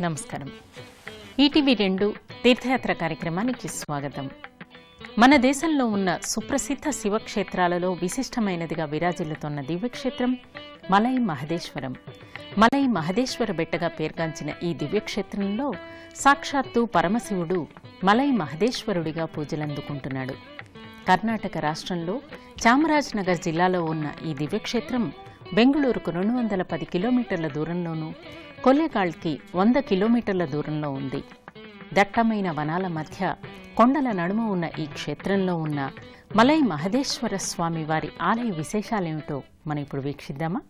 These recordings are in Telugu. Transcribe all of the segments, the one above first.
నమస్కారం. ఈటీవీ2 తీర్థయాత్ర కార్యక్రమానికి స్వాగతం. మన దేశంలో ఉన్న సుప్రసిద్ధ శివక్షేత్రాలలో విశిష్టమైనదిగా విరాజిల్లుతోన్న దివ్యక్షేత్రం మలై మహదేశ్వరం. మలై మహదేశ్వర బెట్టగా పేర్గాంచిన ఈ దివ్యక్షేత్రంలో సాక్షాత్తు పరమశివుడు మలై మహదేశ్వరుడిగా పూజలందుకుంటున్నాడు. కర్ణాటక రాష్ట్రంలో చామరాజ్నగర్ జిల్లాలో ఉన్న ఈ దివ్యక్షేత్రం బెంగుళూరుకు 210 కిలోమీటర్ల దూరంలోనూ, కొల్లేగాళ్కి 100 కిలోమీటర్ల దూరంలో ఉంది. దట్టమైన వనాల మధ్య కొండల నడుమ ఉన్న ఈ క్షేత్రంలో ఉన్న మలై మహదేశ్వర స్వామి వారి ఆలయ విశేషాలేమిటో మనం ఇప్పుడు వీక్షిద్దామా?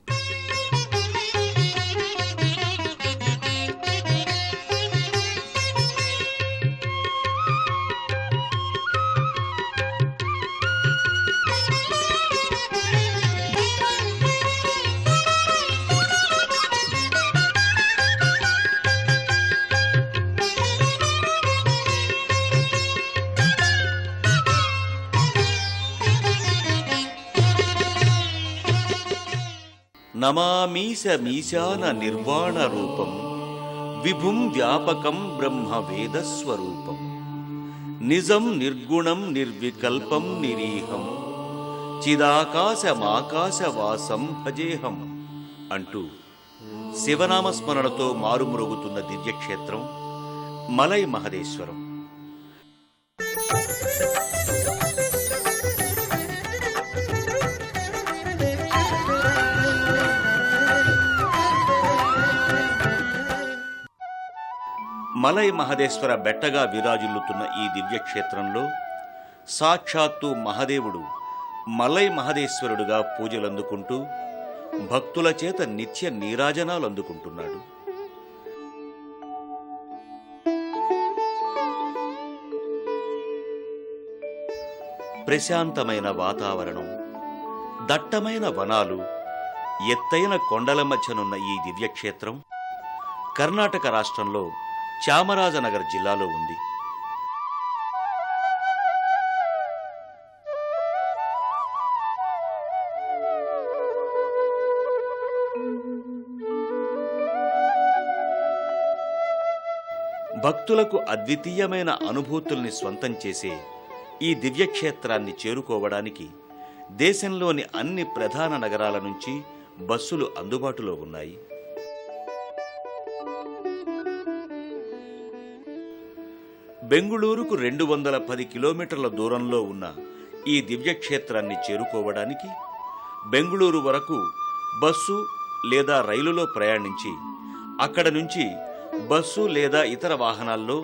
నమామీశమీశాన నిర్వాణ రూపం విభుం వ్యాపకం బ్రహ్మ వేదస్వరూపం నిజం నిర్గుణం నిర్వికల్పం నిరీహం చిదాకాశమాకాశవాసం భజేహం అంటూ శివనామస్మరణతో మారుమ్రోగుతున్న దివ్యక్షేత్రం మలై మహదేశ్వరం. మలై మహదేశ్వర బెట్టగా విరాజిల్లుతున్న ఈ దివ్యక్షేత్రంలో సాక్షాత్తు మహదేవుడు మలై మహదేశ్వరుడుగా పూజలందుకుంటూ భక్తుల చేత నిత్య నీరాజనాలు అందుకుంటున్నాడు. ప్రశాంతమైన వాతావరణం, దట్టమైన వనాలు, ఎత్తైన కొండల మధ్యనున్న ఈ దివ్యక్షేత్రం కర్ణాటక రాష్ట్రంలో చామరాజనగర్ జిల్లాలో ఉంది. భక్తులకు అద్వితీయమైన అనుభూతుల్ని స్వంతం చేసే ఈ దివ్యక్షేత్రాన్ని చేరుకోవడానికి దేశంలోని అన్ని ప్రధాన నగరాల నుంచి బస్సులు అందుబాటులో ఉన్నాయి. బెంగుళూరుకు 210 కిలోమీటర్ల దూరంలో ఉన్న ఈ దివ్యక్షేత్రాన్ని చేరుకోవడానికి బెంగుళూరు వరకు బస్సు లేదా రైలులో ప్రయాణించి అక్కడ నుంచి బస్సు లేదా ఇతర వాహనాల్లో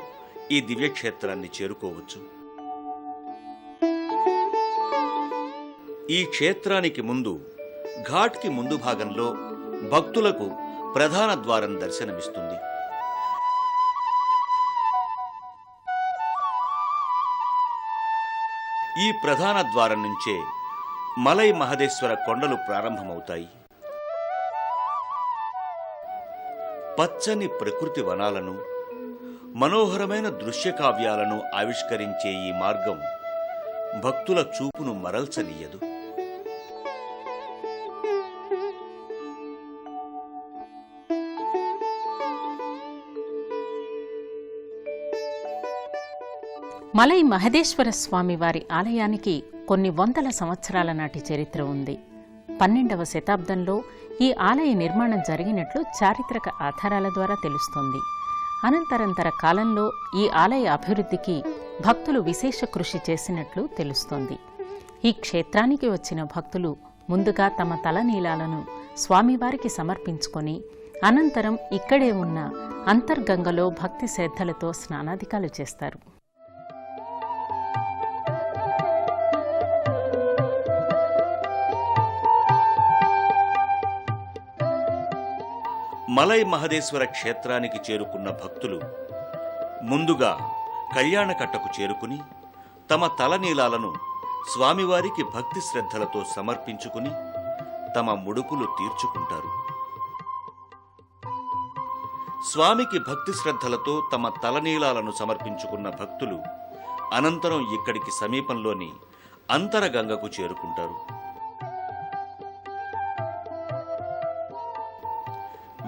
ఈ దివ్యక్షేత్రాన్ని చేరుకోవచ్చు. ఈ క్షేత్రానికి ముందు ఘాట్కి ముందు భాగంలో భక్తులకు ప్రధాన ద్వారం దర్శనమిస్తుంది. ఈ ప్రధాన ద్వారం నుంచే మలై మహదేశ్వర కొండలు ప్రారంభమవుతాయి. పచ్చని ప్రకృతి వనాలను, మనోహరమైన దృశ్యకావ్యాలను ఆవిష్కరించే ఈ మార్గం భక్తుల చూపును మరల్చనీయదు. మలై మహదేశ్వర స్వామి వారి ఆలయానికి కొన్ని వందల సంవత్సరాల నాటి చరిత్ర ఉంది. 12వ శతాబ్దంలో ఈ ఆలయ నిర్మాణం జరిగినట్లు చారిత్రక ఆధారాల ద్వారా తెలుస్తోంది. అనంతరంతర కాలంలో ఈ ఆలయ అభివృద్ధికి భక్తులు విశేష కృషి చేసినట్లు తెలుస్తోంది. ఈ క్షేత్రానికి వచ్చిన భక్తులు ముందుగా తమ తలనీలాలను స్వామివారికి సమర్పించుకొని అనంతరం ఇక్కడే ఉన్న అంతర్గంగలో భక్తి శ్రద్ధలతో స్నానాధికాలు చేస్తారు. మలై మహదేశ్వర క్షేత్రానికి చేరుకున్న భక్తులు ముందుగా కళ్యాణకట్టకు చేరుకుని తమ తలనీలాలను స్వామివారికి భక్తి శ్రద్ధలతో సమర్పించుకుని తమ ముడుపులు తీర్చుకుంటారు. స్వామికి భక్తి శ్రద్ధలతో తమ తలనీలాలను సమర్పించుకున్న భక్తులు అనంతరం ఇక్కడికి సమీపంలోని అంతరగంగకు చేరుకుంటారు.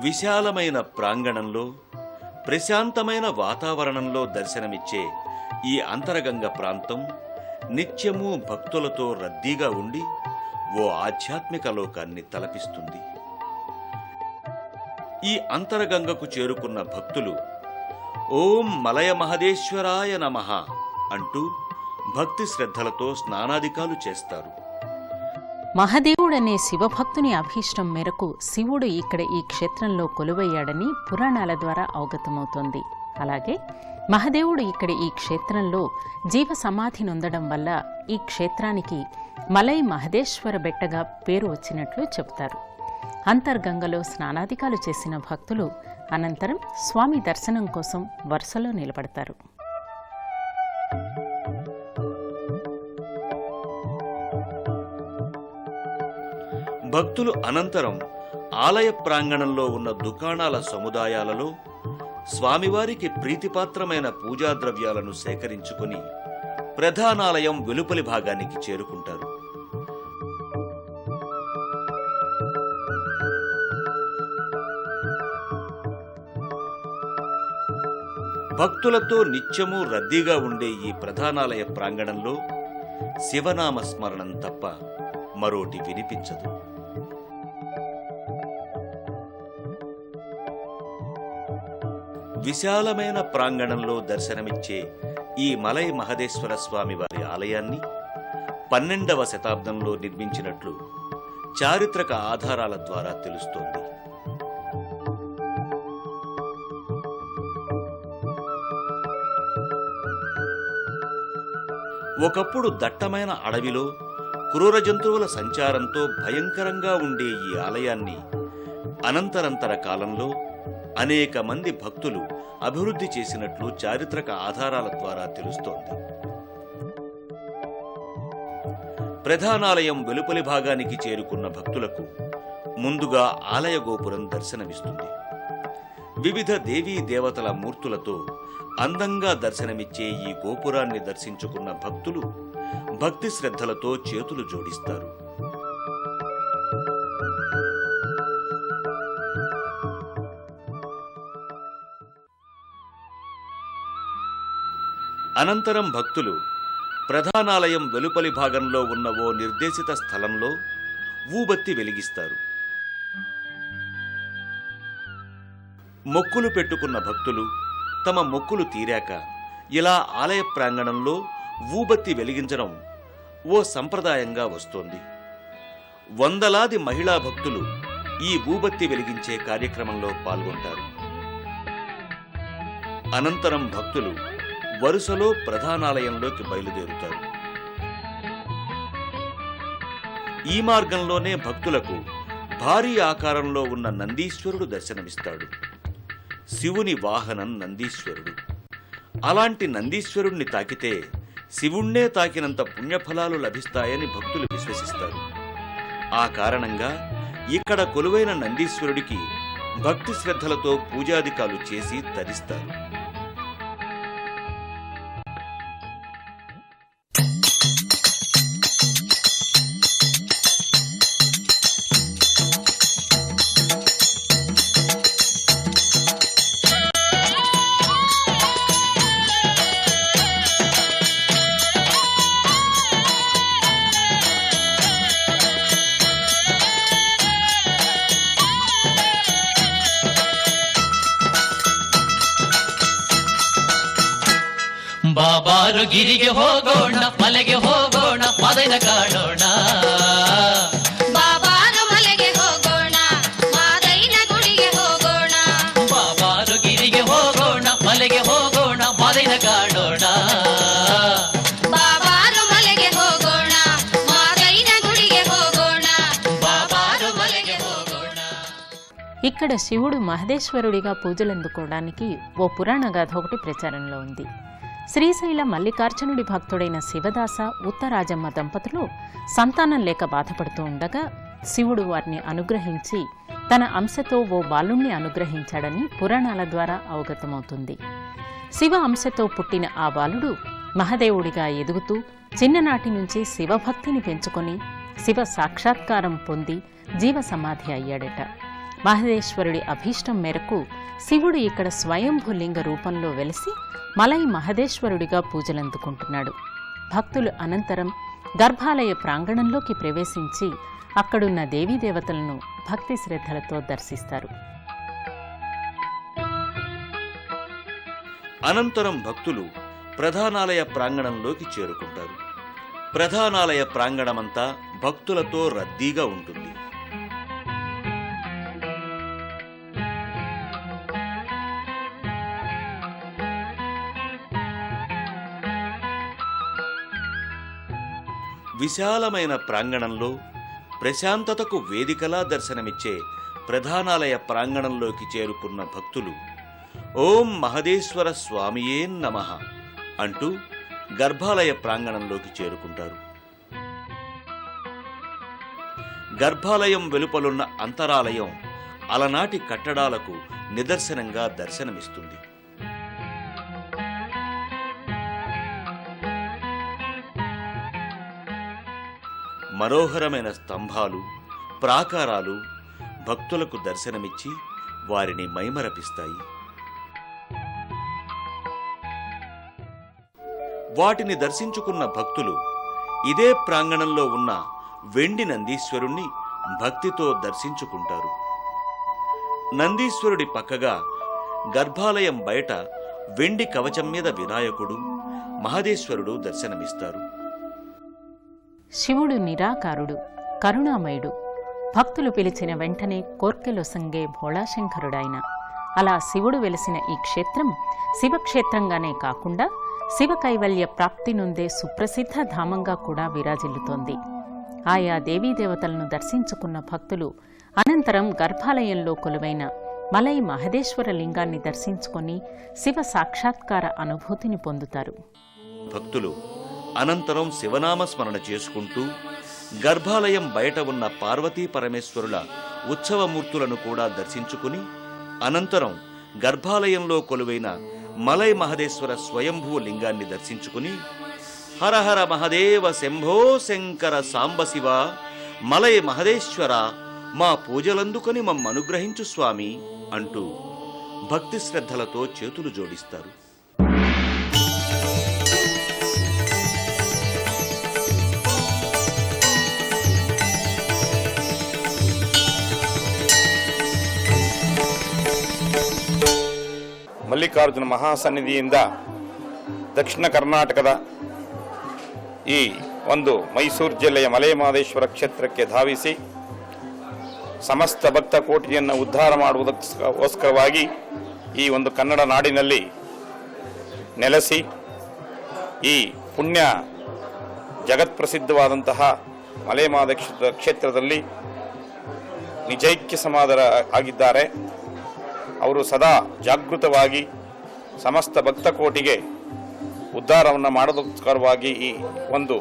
విశాలమైన ప్రాంగణంలో ప్రశాంతమైన వాతావరణంలో దర్శనమిచ్చే ఈ అంతరగంగ ప్రాంతం నిత్యము భక్తులతో రద్దీగా ఉండి ఓ ఆధ్యాత్మిక లోకాన్ని తలపిస్తుంది. ఈ అంతరగంగకు చేరుకున్న భక్తులు ఓం మలయ మహదేశ్వరాయ నమః అంటూ భక్తి శ్రద్ధలతో స్నానాదికాలు చేస్తారు. మహదేవుడనే శివభక్తుని అభీష్టం మేరకు శివుడు ఇక్కడ ఈ క్షేత్రంలో కొలువయ్యాడని పురాణాల ద్వారా అవగతమవుతోంది. అలాగే మహదేవుడు ఇక్కడ ఈ క్షేత్రంలో జీవ సమాధి నొందడం వల్ల ఈ క్షేత్రానికి మలై మహదేశ్వర బెట్టగా పేరు వచ్చినట్లు చెబుతారు. అంతర్గంగలో స్నానాదికాలు చేసిన భక్తులు అనంతరం స్వామి దర్శనం కోసం వరుసలో నిలబడతారు. భక్తులు అనంతరం ఆలయ ప్రాంగణంలో ఉన్న దుకాణాల సముదాయాలలో స్వామివారికి ప్రీతిపాత్రమైన పూజా ద్రవ్యాలను సేకరించుకుని ప్రధానాలయం వెలుపలి భాగానికి చేరుకుంటారు. భక్తులతో నిత్యము రద్దీగా ఉండే ఈ ప్రధానాలయ ప్రాంగణంలో శివనామ స్మరణం తప్ప మరోటి వినిపించదు. విశాలమైన ప్రాంగణంలో దర్శనమిచ్చే ఈ మలై మహదేశ్వర స్వామి వారి ఆలయాన్ని 12వ శతాబ్దంలో నిర్మించినట్లు చారిత్రక ఆధారాల ద్వారా తెలుస్తోంది. ఒకప్పుడు దట్టమైన అడవిలో క్రూర జంతువుల సంచారంతో భయంకరంగా ఉండే ఈ ఆలయాన్ని అనంతరంతర కాలంలో అనేక మంది భక్తులు అభివృద్ధి చేసినట్లు చారిత్రక ఆధారాల ద్వారా తెలుస్తోంది. ప్రధానాలయం వెలుపలి భాగానికి చేరుకున్న భక్తులకు ముందుగా ఆలయ గోపురం దర్శనమిస్తుంది. వివిధ దేవీ దేవతల మూర్తులతో అందంగా దర్శనమిచ్చే ఈ గోపురాన్ని దర్శించుకున్న భక్తులు భక్తి శ్రద్ధలతో చేతులు జోడిస్తారు. అనంతరం భక్తులు ప్రధానాలయం వెలుపలి భాగంలో ఉన్న ఓ నిర్దేశిత స్థలంలో ఊబత్తి వెలిగిస్తారు. మొక్కులు పెట్టుకున్న భక్తులు తమ మొక్కులు తీరాక ఇలా ఆలయ ప్రాంగణంలో ఊబత్తి వెలిగించడం ఓ సంప్రదాయంగా వస్తోంది. వందలాది మహిళా భక్తులు ఈ ఊబత్తి వెలిగించే కార్యక్రమంలో పాల్గొంటారు. అనంతరం భక్తులు వరుసలో ప్రధానాలయంలోకి బయలుదేరుతారు. ఈ మార్గంలోనే భక్తులకు భారీ ఆకారంలో ఉన్న నందీశ్వరుడు దర్శనమిస్తాడు. శివుని వాహనం నందీశ్వరుడు. అలాంటి నందీశ్వరుణ్ణి తాకితే శివుణ్ణే తాకినంత పుణ్యఫలాలు లభిస్తాయని భక్తులు విశ్వసిస్తారు. ఆ కారణంగా ఇక్కడ కొలువైన నందీశ్వరుడికి భక్తి శ్రద్ధలతో పూజాదికాలు చేసి తరిస్తారు. ಬಾಬಾರು ಗಿರಿಗೆ ಹೋಗೋಣ, ಮಲೆಗೆ ಹೋಗೋಣ, ಮದನ ಕಾಣೋಣ. ಬಾಬಾರು ಮಲೆಗೆ ಹೋಗೋಣ, ಮಾದೈನ ಗುಡಿಗೆ ಹೋಗೋಣ. ಬಾಬಾರು ಗಿರಿಗೆ ಹೋಗೋಣ, ಮಲೆಗೆ ಹೋಗೋಣ, ಮದನ ಕಾಣೋಣ. ಬಾಬಾರು ಮಲೆಗೆ ಹೋಗೋಣ, ಮಾದೈನ ಗುಡಿಗೆ ಹೋಗೋಣ. ಬಾಬಾರು ಮಲೆಗೆ ಹೋಗೋಣ. ఇక్కడ శివుడు మహదేశ్వరుడిగా పూజలందుకోవడానికి ఓ పురాణ గాథ ఒకటి ప్రచారంలో ఉంది. శ్రీశైల మల్లికార్జునుడి భక్తుడైన శివదాస ఉత్తరాజమ్మ దంపతులు సంతానం లేక బాధపడుతూ ఉండగా శివుడు వారిని అనుగ్రహించి తన అంశతో ఓ బాలుణ్ణి అనుగ్రహించాడని పురాణాల ద్వారా అవగతమవుతుంది. శివ అంశతో పుట్టిన ఆ బాలుడు మహదేవుడిగా ఎదుగుతూ చిన్ననాటి నుంచి శివభక్తిని పెంచుకొని శివ సాక్షాత్కారం పొంది జీవ సమాధి అయ్యాడట. మహదేశ్వరుడి అభీష్టం మేరకు శివుడు ఇక్కడ స్వయంభూలింగ రూపంలో వెలిసి మలై మహదేశ్వరుడిగా పూజలందుకుంటున్నాడు. భక్తులు అనంతరం గర్భాలయ ప్రాంగణంలోకి ప్రవేశించి అక్కడున్న దేవీదేవతలను భక్తి శ్రద్ధలతో దర్శిస్తారు. అనంతరం భక్తులు ప్రధానాలయ ప్రాంగణంలోకి చేరుకుంటారు. ప్రధానాలయ ప్రాంగణమంతా భక్తులతో రద్దీగా ఉంటుంది. విశాలమైన ప్రాంగణంలో ప్రశాంతతకు వేదికలా దర్శనమిచ్చే ప్రధానాలయ ప్రాంగణంలోకి చేరుకున్న భక్తులు ఓం మహదేశ్వర స్వామియే నమః అంటూ గర్భాలయ ప్రాంగణంలోకి చేరుకుంటారు. గర్భాలయం వెలుపలున్న అంతరాలయం అలనాటి కట్టడాలకు నిదర్శనంగా దర్శనమిస్తుంది. మనోహరమైన స్తంభాలు, ప్రాకారాలు భక్తులకు దర్శనమిచ్చి వారిని మైమరపిస్తాయి. వాటిని దర్శించుకున్న భక్తులు ఇదే ప్రాంగణంలో ఉన్న వెండి నందీశ్వరుణ్ణి భక్తితో దర్శించుకుంటారు. నందీశ్వరుడి పక్కగా గర్భాలయం బయట వెండి కవచం మీద వినాయకుడు, మహదేశ్వరుడు దర్శనమిస్తారు. శివుడు నిరాకారుడు, కరుణామయుడు. భక్తులు పిలిచిన వెంటనే కోర్కెలొసంగే భోళాశంకరుడాయన. అలా శివుడు వెలిసిన ఈ క్షేత్రం శివక్షేత్రంగానే కాకుండా శివ కైవల్య ప్రాప్తి నొందే సుప్రసిద్ధ ధామంగా కూడా విరాజిల్లుతోంది. ఆయా దేవీదేవతలను దర్శించుకున్న భక్తులు అనంతరం గర్భాలయంలో కొలువైన మలై మహదేశ్వర లింగాన్ని దర్శించుకొని శివ సాక్షాత్కార అనుభూతిని పొందుతారు. భక్తులు అనంతరం శివనామస్మరణ చేసుకుంటూ గర్భాలయం బయట ఉన్న పార్వతీ పరమేశ్వరుల ఉత్సవమూర్తులను కూడా దర్శించుకుని అనంతరం గర్భాలయంలో కొలువైన మలై మహదేశ్వర స్వయంభూ లింగాన్ని దర్శించుకుని హరహర మహదేవ శంభో శంకర సాంబశివ మలై మహదేశ్వర మా పూజలందుకొని మమ్మనుగ్రహించు స్వామి అంటూ భక్తి శ్రద్ధలతో చేతులు జోడిస్తారు. ಮಲ್ಲಿಕಾರ್ಜುನ ಮಹಾಸನ್ನಿಧಿಯಿಂದ ದಕ್ಷಿಣ ಕರ್ನಾಟಕದ ಈ ಒಂದು ಮೈಸೂರು ಜಿಲ್ಲೆಯ ಮಲೈ ಮಹದೇಶ್ವರ ಕ್ಷೇತ್ರಕ್ಕೆ ಧಾವಿಸಿ ಸಮಸ್ತ ಭಕ್ತ ಕೋಟಿಯನ್ನು ಉದ್ಧಾರ ಮಾಡುವುದಕ್ಕೋಸ್ಕರವಾಗಿ ಈ ಒಂದು ಕನ್ನಡ ನಾಡಿನಲ್ಲಿ ನೆಲೆಸಿ ಈ ಪುಣ್ಯ ಜಗತ್ಪ್ರಸಿದ್ಧವಾದಂತಹ ಮಲೈ ಮಹದೇಶ್ವರ ಕ್ಷೇತ್ರದಲ್ಲಿ ನಿಜೈಕ್ಯ ಸಮಾಧರ ಆಗಿದ್ದಾರೆ. ಅವರು ಸದಾ ಜಾಗೃತವಾಗಿ ಸಮಸ್ತ ಭಕ್ತಕೋಟಿಗೆ ಉದ್ಧಾರವನ್ನು ಮಾಡೋದಕ್ಕೋಸ್ಕರವಾಗಿ ಈ ಒಂದು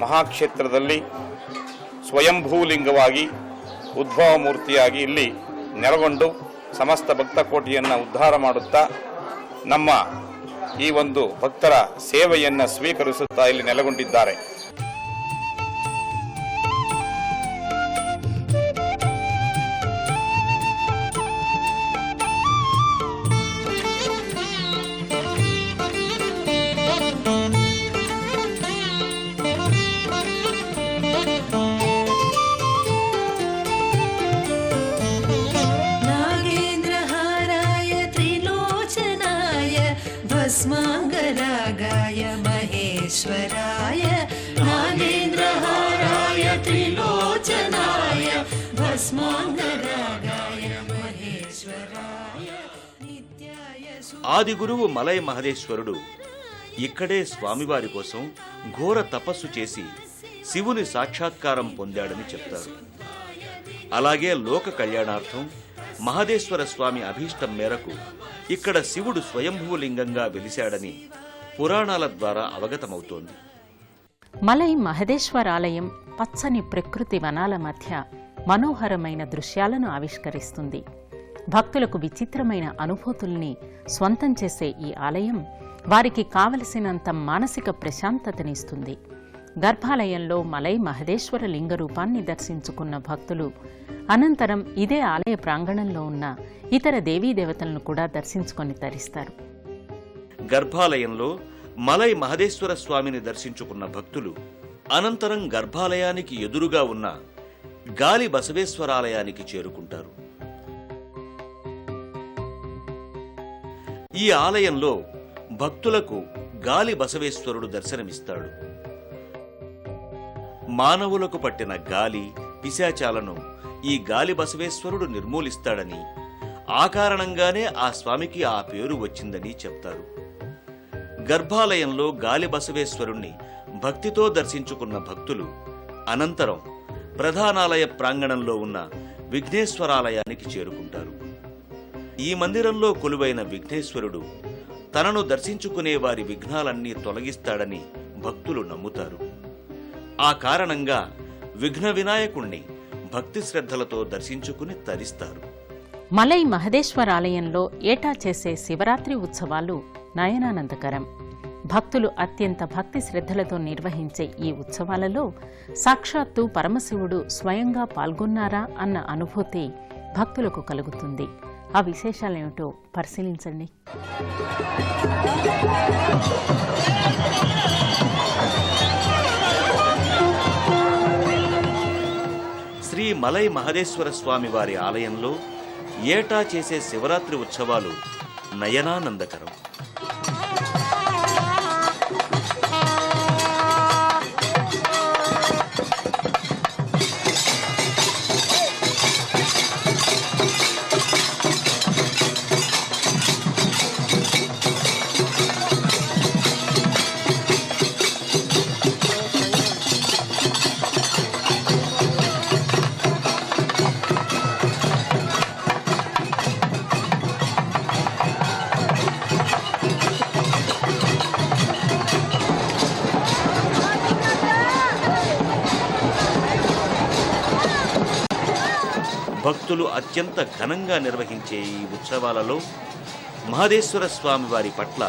ಮಹಾಕ್ಷೇತ್ರದಲ್ಲಿ ಸ್ವಯಂಭೂಲಿಂಗವಾಗಿ ಉದ್ಭವ ಮೂರ್ತಿಯಾಗಿ ಇಲ್ಲಿ ನೆಲೆಗೊಂಡು ಸಮಸ್ತ ಭಕ್ತಕೋಟಿಯನ್ನು ಉದ್ಧಾರ ಮಾಡುತ್ತಾ ನಮ್ಮ ಈ ಒಂದು ಭಕ್ತರ ಸೇವೆಯನ್ನು ಸ್ವೀಕರಿಸುತ್ತಾ ಇಲ್ಲಿ ನೆಲೆಗೊಂಡಿದ್ದಾರೆ. भस्माङ्गरागाय महेश्वराय नागेन्द्रहाराय त्रिलोचनाय भस्माङ्गरागाय महेश्वराय नित्याय ఆది గురువు మలై మహదేశ్వరుడు ఇక్కడే స్వామివారి కోసం ఘోర తపస్సు చేసి శివుని సాక్షాత్కారం పొందాడని చెప్తారు. అలాగే లోక కళ్యాణార్థం మహదేశ్వర స్వామి అభీష్టం మేరకు ఇక్కడ శివుడు స్వయంభూలింగంగా వెలిశాడని పురాణాల ద్వారా అవగతమవుతోంది. మలై మహదేశ్వరాలయం పచ్చని ప్రకృతి వనాల మధ్య మనోహరమైన దృశ్యాలను ఆవిష్కరిస్తుంది. భక్తులకు విచిత్రమైన అనుభూతుల్ని స్వంతం చేసే ఈ ఆలయం వారికి కావలసినంత మానసిక ప్రశాంతతనిస్తుంది. గర్భాలయంలో మలై మహదేశ్వర లింగ రూపాన్ని దర్శించుకున్న భక్తులు అనంతరం ఇదే ఆలయ ప్రాంగణంలో ఉన్న ఇతర దేవీదేవతలను కూడా దర్శించుకొని తరిస్తారు. గర్భాలయంలో మలై మహదేశ్వర స్వామిని దర్శించుకున్న భక్తులు అనంతరం గర్భాలయానికి ఎదురుగా ఉన్న గాలి బసవేశ్వరాలయానికి చేరుకుంటారు. ఈ ఆలయంలో భక్తులకు గాలి బసవేశ్వరుడు దర్శనమిస్తాడు. మానవులకు పట్టిన గాలి పిశాచాలను ఈ గాలి బసవేశ్వరుడు నిర్మూలిస్తాడని, ఆ కారణంగానే ఆ స్వామికి ఆ పేరు వచ్చిందని చెప్తారు. గర్భాలయంలో గాలి బసవేశ్వరుణ్ణి భక్తితో దర్శించుకున్న భక్తులు అనంతరం ప్రధానాలయ ప్రాంగణంలో ఉన్న విఘ్నేశ్వరాలయానికి చేరుకుంటారు. ఈ మందిరంలో కొలువైన విఘ్నేశ్వరుడు తనను దర్శించుకునే వారి విఘ్నాలన్నీ తొలగిస్తాడని భక్తులు నమ్ముతారు. ఆ కారణంగా విఘ్న వినాయకుణ్ణి భక్తి శ్రద్ధలతో దర్శించుకుని తరిస్తారు. మలై మహదేశ్వరాలయంలో ఏటా చేసే శివరాత్రి ఉత్సవాలు నయనానందకరం. భక్తులు అత్యంత భక్తి శ్రద్ధలతో నిర్వహించే ఈ ఉత్సవాలలో సాక్షాత్తు పరమశివుడు స్వయంగా పాల్గొన్నారా అన్న అనుభూతి భక్తులకు కలుగుతుంది. ఆ విశేషాలేమిటో పరిశీలించండి. శ్రీ మలై మహదేశ్వర స్వామి వారి ఆలయంలో ఏటా చేసే శివరాత్రి ఉత్సవాలు నయనానందకరం. భక్తులు అత్యంత ఘనంగా నిర్వహించే ఈ ఉత్సవాలలో మహదేశ్వర స్వామి వారి పట్ల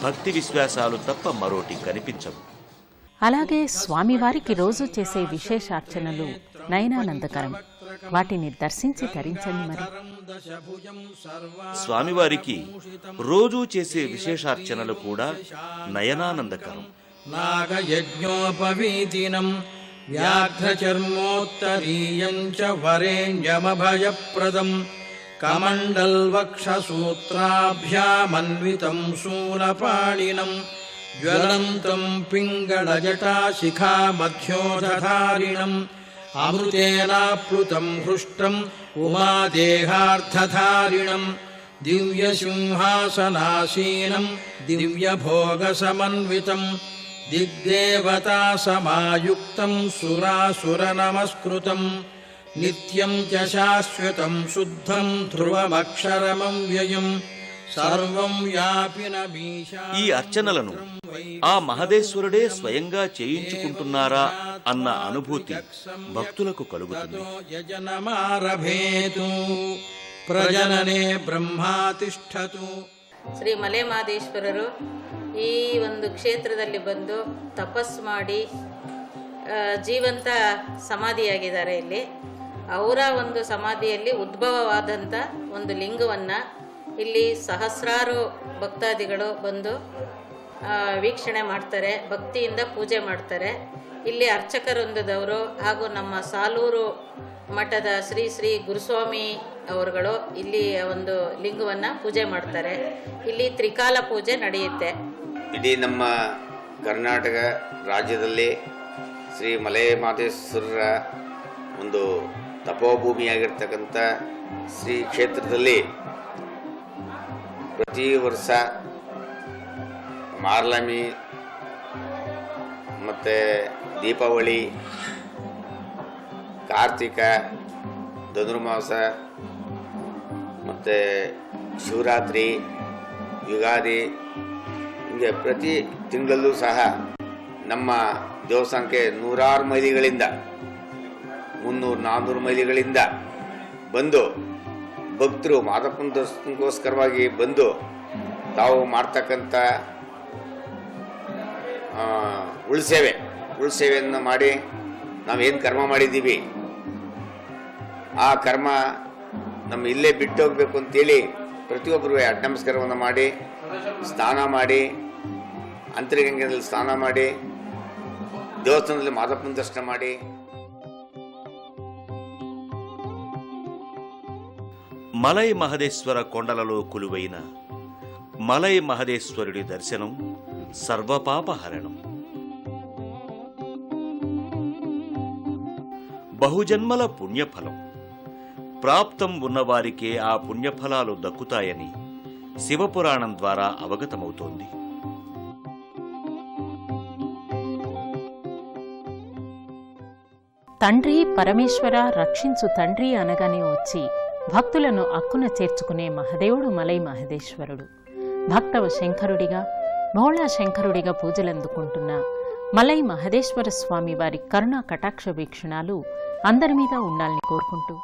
భక్తి విశ్వాసాలు తప్ప మరోటి కనిపించవు. అలాగే స్వామివారికి రోజు చేసే విశేషార్చనలు నయనానందకరం. వాటిని దర్శించి తరించండి. మరి స్వామివారికి రోజూ చేసే విశేషార్చనలు కూడా నయనానందకరం. నాగయజ్ఞోపవీతినం వ్యాఘ్రచర్మోత్తరీయం చ వరేణ్యమభయప్రదం కమండల్వక్షసూత్రాభ్యామన్వితం శూలపాణినం జ్వలంతం పింగళజటాశిఖామధ్యోధారిణం అమృతేనాప్లుతం హృష్టం ఉమాదేహార్థధారిణం దివ్యసింహాసనాసీనం దివ్యభోగసమన్వితం దిగ్దేవతా సమాయుక్తం సురాసురనమస్కృతం నిత్యం చ శాశ్వతం శుద్ధం ధ్రువమక్షరమవ్యయం సర్వం వ్యాపినమీశా. ఈ అర్చనలను ఆ మహదేశ్వరుడే స్వయంగా చేయించుకుంటున్నారా అన్న అనుభూతి భక్తులకు కలుగుతుంది. యజనమారభేతు ప్రజననే ಬ್ರಹ್ಮಾ ತಿಷ್ಠತು. ಶ್ರೀ ಮಲೆ ಮಹದೇಶ್ವರರು ಈ ಒಂದು ಕ್ಷೇತ್ರದಲ್ಲಿ ಬಂದು ತಪಸ್ಸು ಮಾಡಿ ಜೀವಂತ ಸಮಾಧಿಯಾಗಿದ್ದಾರೆ. ಇಲ್ಲಿ ಅವರ ಒಂದು ಸಮಾಧಿಯಲ್ಲಿ ಉದ್ಭವವಾದಂಥ ಒಂದು ಲಿಂಗವನ್ನು ಇಲ್ಲಿ ಸಹಸ್ರಾರು ಭಕ್ತಾದಿಗಳು ಬಂದು ವೀಕ್ಷಣೆ ಮಾಡ್ತಾರೆ, ಭಕ್ತಿಯಿಂದ ಪೂಜೆ ಮಾಡ್ತಾರೆ. ಇಲ್ಲಿ ಅರ್ಚಕವೃಂದದವರು ಹಾಗೂ ನಮ್ಮ ಸಾಲೂರು ಮಠದ ಶ್ರೀ ಶ್ರೀ ಗುರುಸ್ವಾಮಿ ಅವರುಗಳು ಇಲ್ಲಿ ಒಂದು ಲಿಂಗವನ್ನು ಪೂಜೆ ಮಾಡ್ತಾರೆ. ಇಲ್ಲಿ ತ್ರಿಕಾಲ ಪೂಜೆ ನಡೆಯುತ್ತೆ. ಇಡೀ ನಮ್ಮ ಕರ್ನಾಟಕ ರಾಜ್ಯದಲ್ಲಿ ಶ್ರೀ ಮಲೆ ಮಹದೇಶ್ವರರ ಒಂದು ತಪೋಭೂಮಿಯಾಗಿರ್ತಕ್ಕಂಥ ಶ್ರೀ ಕ್ಷೇತ್ರದಲ್ಲಿ ಪ್ರತಿ ವರ್ಷ ಮಾರ್ಲಮಿ ಮತ್ತು ದೀಪಾವಳಿ, ಕಾರ್ತಿಕ, ಧನುರ್ಮಾಸ ಮತ್ತು ಶಿವರಾತ್ರಿ, ಯುಗಾದಿ ಹೀಗೆ ಪ್ರತಿ ತಿಂಗಳಲ್ಲೂ ಸಹ ನಮ್ಮ ದೇವಸ್ಥಾನಕ್ಕೆ ನೂರಾರು ಮೈಲಿಗಳಿಂದ 300-400 ಮೈಲಿಗಳಿಂದ ಬಂದು ಭಕ್ತರು ಮಾದಪ್ಪನ ದರ್ಶನಕ್ಕೋಸ್ಕರವಾಗಿ ಬಂದು ತಾವು ಮಾಡ್ತಕ್ಕಂಥ ಕುಳ ಸೇವೆಯನ್ನು ಮಾಡಿ ನಾವೇನು ಕರ್ಮ ಮಾಡಿದ್ದೀವಿ ಆ ಕರ್ಮ ನಮ್ಮ ಇಲ್ಲೇ ಬಿಟ್ಟು ಹೋಗಬೇಕು ಅಂತೇಳಿ ಪ್ರತಿಯೊಬ್ಬರು ಅಡ್ಡ ನಮಸ್ಕಾರವನ್ನು ಮಾಡಿ ಸ್ನಾನ ಮಾಡಿ ಅಂತರ್ಗಂಗೆಯಲ್ಲಿ ಸ್ನಾನ ಮಾಡಿ ದೇವಸ್ಥಾನದಲ್ಲಿ ಮಾದಪ್ಪನ ದರ್ಶನ ಮಾಡಿ మలై మహదేశ్వర కొండలలో కొలువైన మలై మహదేశ్వరుడి దర్శనం సర్వపాపహరణం. బహుజన్మల పుణ్యఫలం. ప్రాప్తం ఉన్నవారికే ఆ పుణ్యఫలాలు దక్కుతాయని శివపురాణం ద్వారా అవగతమవుతోంది. తండ్రి పరమేశ్వర రక్షించు తండ్రి అనగానే వచ్చి భక్తులను అక్కున చేర్చుకునే మహదేవుడు మలై మహదేశ్వరుడు. భక్తవ శంకరుడిగా భోళా శంకరుడిగా పూజలందుకుంటున్న మలై మహదేశ్వర స్వామి వారి కరుణా కటాక్ష వీక్షణాలు అందరి మీద ఉండాలని కోరుకుంటూ